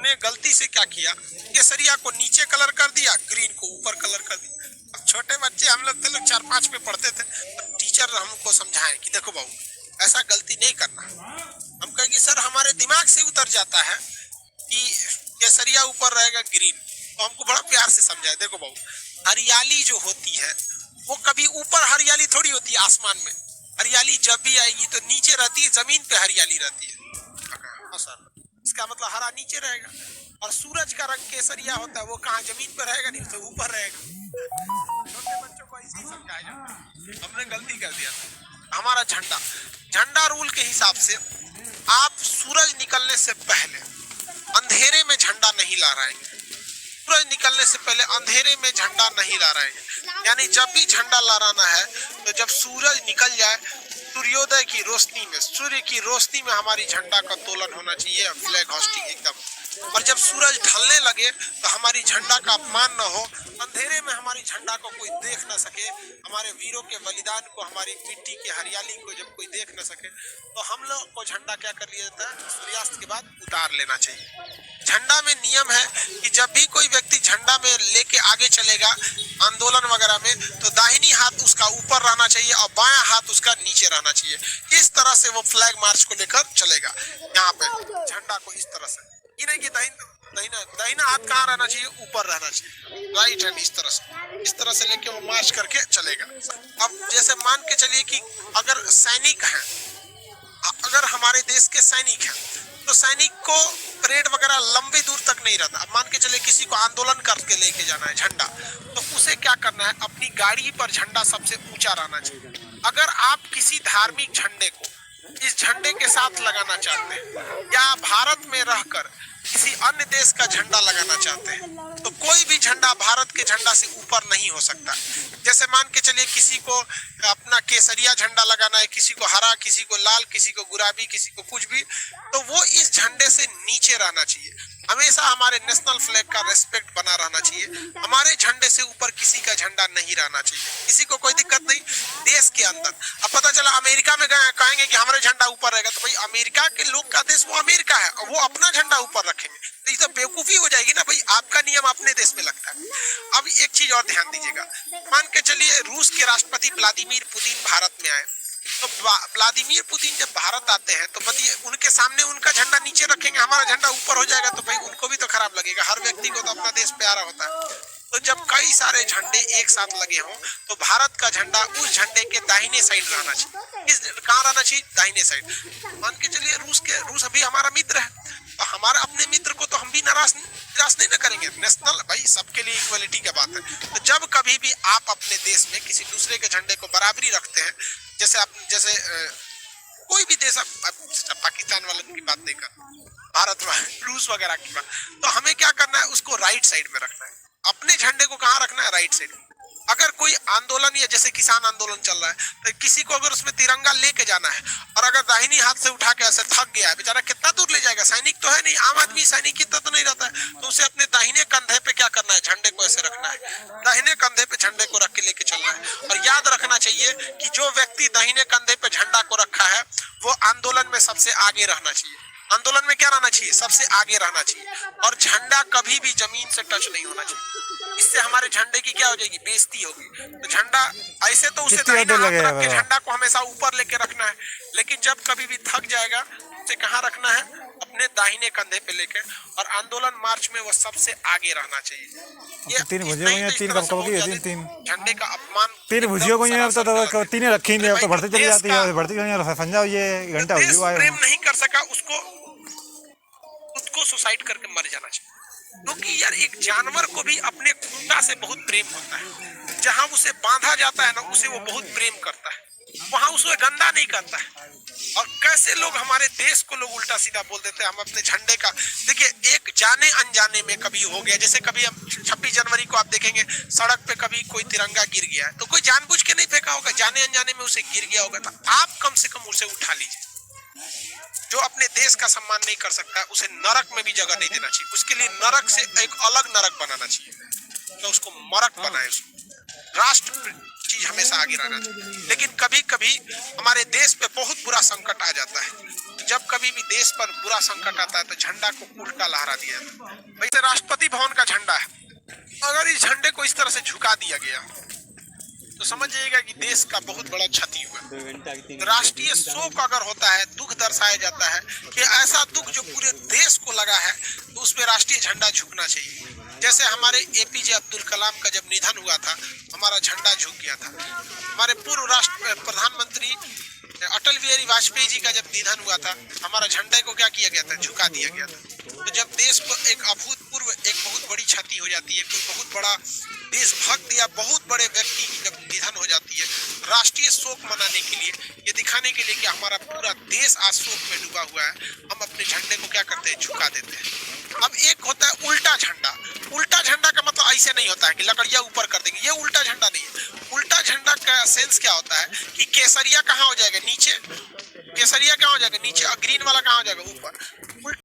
हमने गलती से क्या किया, केसरिया को नीचे कलर कर दिया, ग्रीन को ऊपर कलर कर दिया। अब छोटे बच्चे हम लोग थे, लोग 4-5 में पढ़ते थे, तो टीचर हमको समझाएं कि देखो बाबू ऐसा गलती नहीं करना। हम कहें कि सर हमारे दिमाग से उतर जाता है कि केसरिया ऊपर रहेगा ग्रीन, तो हमको बड़ा प्यार से समझाए, देखो बाबू हरियाली जो होती है वो कभी ऊपर हरियाली थोड़ी होती है आसमान में, हरियाली जब भी आएगी तो नीचे रहती है, जमीन पे हरियाली रहती है। हाँ सर, इसका मतलब हरा नीचे रहेगा, और सूरज का रंग केसरिया होता है, वो कहाँ जमीन पे रहेगा, नहीं तो ऊपर रहेगा। छोटे बच्चों को ऐसे ही समझाया जाता है। हमने गलती कर दिया। हमारा झंडा, झंडा रूल के हिसाब से आप सूरज निकलने से पहले अंधेरे में झंडा नहीं लहराएंगे, सूरज निकलने से पहले अंधेरे में झंडा नहीं लहराएंगे। यानी जब भी झंडा लहराना है तो जब सूरज निकल जाए, सूर्योदय की रोशनी में, सूर्य की रोशनी में हमारी झंडा का तोलन होना चाहिए, फ्लैग होस्टिंग एकदम। और जब सूरज ढलने लगे तो हमारी झंडा का अपमान न हो, अंधेरे में हमारी झंडा को कोई देख न सके, हमारे वीरों के बलिदान को, हमारी मिट्टी की हरियाली को जब कोई देख न सके, तो हम लोग को झंडा क्या कर लिया जाता है, सूर्यास्त के बाद उतार लेना चाहिए। झंडा में नियम है कि जब भी कोई व्यक्ति झंडा में लेके आगे चलेगा आंदोलन वगैरह में, तो दाहिनी हाथ उसका ऊपर रहना चाहिए और बायां हाथ उसका नीचे रहना चाहिए। इस तरह से वो फ्लैग मार्च को लेकर चलेगा। यहाँ पे झंडा को इस तरह से, ये नहीं कि दाहिना हाथ कहाँ रहना चाहिए, ऊपर रहना चाहिए, राइट हैंड इस तरह से लेके वो मार्च करके चलेगा। अब जैसे मान के चलिए कि अगर सैनिक हैं, अगर हमारे देश के सैनिक हैं, तो सैनिक को परेड वगैरह लंबी दूर तक नहीं रहता। अब मान के चलिए किसी को आंदोलन करके लेके जाना है झंडा, तो उसे क्या करना है, अपनी गाड़ी पर झंडा सबसे ऊंचा रहना चाहिए। अगर आप किसी धार्मिक झंडे को इस झंडे के साथ लगाना चाहते हैं, या भारत में रहकर किसी अन्य देश का झंडा लगाना चाहते हैं, तो कोई भी झंडा भारत के झंडा से ऊपर नहीं हो सकता। जैसे मान के चलिए किसी को अपना केसरिया झंडा लगाना है, किसी को हरा, किसी को लाल, किसी को गुलाबी, किसी को कुछ भी, तो वो इस झंडे से नीचे रहना चाहिए। हमेशा हमारे नेशनल फ्लैग का रेस्पेक्ट बना रहना चाहिए। हमारे झंडे से ऊपर किसी का झंडा नहीं रहना चाहिए, किसी को कोई दिक्कत नहीं। देश के अंदर अब पता चला अमेरिका में गए, कहेंगे कि हमारे झंडा ऊपर रहेगा, तो भाई अमेरिका के लोग का देश वो अमेरिका है, वो अपना झंडा ऊपर रखेंगे, तो ये तो बेवकूफी हो जाएगी ना भाई। आपका नियम अपने देश में लगता है। अब एक चीज और ध्यान दीजिएगा, मान के चलिए रूस के राष्ट्रपति व्लादिमीर पुतिन भारत में आए, तो व्लादिमीर पुतिन जब भारत आते हैं तो बताइए उनके सामने उनका झंडा नीचे रखेंगे, हमारा झंडा ऊपर हो जाएगा, तो भाई उनको भी तो खराब लगेगा। हर व्यक्ति को तो अपना देश प्यारा होता है। तो जब कई सारे झंडे एक साथ लगे हों, तो भारत का झंडा उस झंडे के दाहिने साइड रहना चाहिए। इस कहाँ रहना चाहिए, दाहिने साइड। मान के चलिए रूस अभी हमारा मित्र है, तो हमारा अपने मित्र को तो हम भी निराश नहीं न करेंगे। नेशनल भाई सबके लिए इक्वलिटी का बात है। तो जब कभी भी आप अपने देश में किसी दूसरे के झंडे को बराबरी रखते हैं, जैसे कोई भी देश, पाकिस्तान वालों की बात नहीं कर, भारत वाले, रूस वगैरह की बात, तो हमें क्या करना है, उसको राइट साइड में रखना है। अपने झंडे को कहाँ रखना है, राइट साइड। अगर कोई आंदोलन या जैसे किसान आंदोलन चल रहा है, तो किसी को अगर उसमें तिरंगा लेके जाना है और अगर दाहिनी हाथ से उठा के ऐसे थक गया है बेचारा, कितना दूर ले जाएगा, सैनिक तो है नहीं, आम आदमी सैनिक की तो नहीं रहता है, तो उसे अपने दाहिने कंधे पे क्या करना है, झंडे को ऐसे रखना है, दाहिने कंधे पे झंडे को रख के लेके चलना है। और याद रखना चाहिए कि जो व्यक्ति दाहिने कंधे पे झंडा को रखा है वो आंदोलन में सबसे आगे रहना चाहिए। आंदोलन में क्या रहना चाहिए, सबसे आगे रहना चाहिए। और झंडा कभी भी जमीन से टच नहीं होना चाहिए, इससे हमारे झंडे की क्या हो जाएगी, बेइज्जती होगी। तो झंडा ऐसे तो उसे दाहिना हाथ रख के झंडा को हमेशा ऊपर लेके रखना है, लेकिन जब कभी भी थक जाएगा उसे कहाँ रखना है, अपने दाहिने कंधे पे लेके। और आंदोलन मार्च में वो सबसे आगे रहना चाहिए। ये तीन भुजिया को तीन कब कब की तीन झंडे का अपमान, तीन भुजिया को तो तीन रखी नहीं, अब तो बढ़ती चली जाती है, बढ़ती समझाओ, ये घंटा हो गया प्रेम नहीं कर सका, उसको खुद को सुसाइड करके मर जाना चाहिए। क्योंकि यार एक जानवर को भी अपने कुत्ता से बहुत प्रेम होता है, जहां उसे बांधा जाता है ना, उसे वो बहुत प्रेम करता है, वहां उसे गंदा नहीं करता है। और कैसे लोग हमारे देश को लोग उल्टा सीधा बोल देते हैं। हम अपने झंडे का देखिए, एक जाने अनजाने में कभी हो गया, जैसे कभी हम 26 जनवरी को आप देखेंगे सड़क पे कभी कोई तिरंगा गिर गया है, तो कोई जानबूझ के नहीं फेंका होगा, जाने अनजाने में उसे गिर गया होगा, तो आप कम से कम उसे उठा लीजिए। जो अपने देश का सम्मान नहीं कर सकता है उसे नरक में भी जगह नहीं देना चाहिए, उसके लिए नरक से एक अलग नरक बनाना चाहिए, तो उसको मरक बनाए, उसको राष्ट्र चीज हमेशा आगे रहना चाहिए। लेकिन कभी कभी हमारे देश पे बहुत बुरा संकट आ जाता है। जब कभी भी देश पर बुरा संकट आता है तो झंडा को उल्टा लहरा दिया जाता है। वैसे राष्ट्रपति भवन का झंडा है, अगर इस झंडे को इस तरह से झुका दिया गया तो समझ जाइएगा कि देश का बहुत बड़ा क्षति हुआ। राष्ट्रीय शोक अगर होता है, दुख दर्शाया जाता है कि ऐसा दुख जो पूरे देश को लगा है, तो उस पर राष्ट्रीय झंडा झुकना चाहिए। जैसे हमारे एपीजे अब्दुल कलाम का जब निधन हुआ था, हमारा झंडा झुक गया था। हमारे पूर्व राष्ट्र प्रधानमंत्री अटल बिहारी वाजपेयी जी का जब निधन हुआ था, हमारा झंडे को क्या किया गया था, झुका दिया गया था। तो जब देश को एक अभूतपूर्व एक बहुत बड़ी क्षति हो जाती है, कोई बहुत बड़ा देशभक्त या बहुत बड़े व्यक्ति की जब निधन हो जाती है, राष्ट्रीय शोक मनाने के लिए, ये दिखाने के लिए कि हमारा पूरा देश आज शोक में डूबा हुआ है, हम अपने झंडे को क्या करते हैं, झुका देते हैं। अब एक होता है उल्टा झंडा। उल्टा झंडा का मतलब ऐसे नहीं होता है कि लकड़ियां ऊपर कर देंगे, ये उल्टा झंडा नहीं है। उल्टा झंडा का सेंस क्या होता है कि केसरिया कहाँ हो जाएगा, नीचे। केसरिया कहाँ हो जाएगा, नीचे, और ग्रीन वाला कहाँ हो जाएगा, ऊपर।